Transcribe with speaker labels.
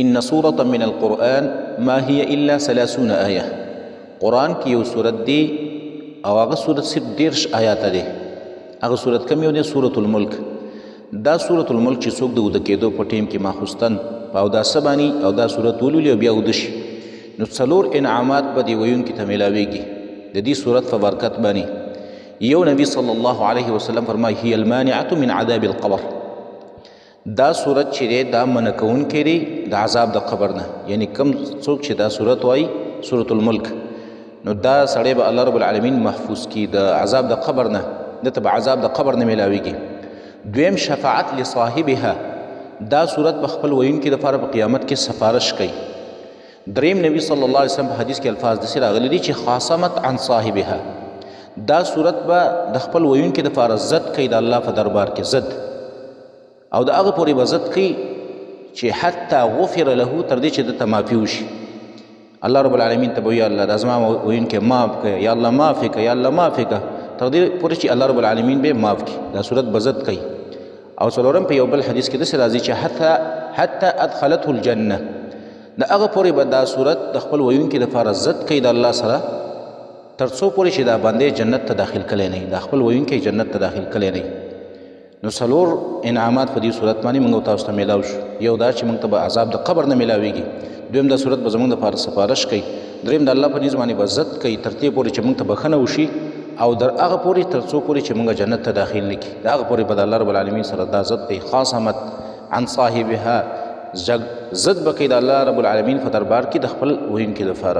Speaker 1: ان سورة من القرآن ما هي الا 30 آیه. قرآن کې یو سورت دی او هغه سورت صرف 10 آیات دی. هغه سورت کوم یو دی؟ سورة الملک. دا سورة الملک چې څوک د وده کېدو په ټیم کې ماخوستن په اوداسه باندې او دا سورت ولولي او بیا وده شي نو څلور انعامات به دې ویونکي ته میلاویږي د دې سورت په برکت باندې. یو نبی صلی الله علیه وسلم فرمایي هي المانعة من عذاب القبر. دا سورت چې دی دا منع کوونکی دی د عذاب د قبر نه. یعنی کم څوک چې دا سورت وایي سورة الملک نو دا سړی به الله رب العالمین محفوظ کی د عذاب د قبر نه، دته به عذاب د قبر نه میلاویږي. دویم شفاعت لصاحبها. دا سورت به خپل ویونکي دپاره په قیامت کې سفارش کوي. دریم نبی صلی الله علیه وسلم په حدیث کې الفاظ داسې راغلي دي چې خاصمت عن صاحبها. دا سورت به د خپل ویونکي دپاره ضد کوي د الله په دربار کې ضد، او د هغه پورې به ضد کوي چې حتی غفر له تر دې چې دته معافي وشي. الله رب العالمین ته به یا الله دا زما ویونکی معاف کړه، یا الله معاف کړه، یا الله معاف کړه، تر دې پورې چې الله رب العالمین به معاف کړي. دا صورت به ضد کوي. او څلورم په یو بل حدیث کې داسې راځي چې حتی ادخلته الجنه. د هغه پورې به دا صورت د خپل ویونکي دپاره ضد کوي د الله سره تر څو پورې چې دا بندې جنت ته داخل کلی نه وي، دا خپل ویونکی جنت ته داخل کلی نه وي. نو څلور انعامات په دې صورت باندې موږ تاسو ته میلاو شو. یو دا چې موږ ته به عذاب د قبر نه میلاویږي. دویم دا صورت به زموږ دپاره سفارش کوي. دریم د الله په نیز باندې به ضد کوي تر دې پورې چې موږ ته بښنه وشي، او در هغه پورې تر څو پورې چې موږ جنت ته داخل نه کړي. د هغه پورې به د الله رب العالمین سره دا ضد کوي. خاصمت عن صاحبها، ضد به کوي د الله رب العالمین په دربار کې د خپل ویونکي دپاره.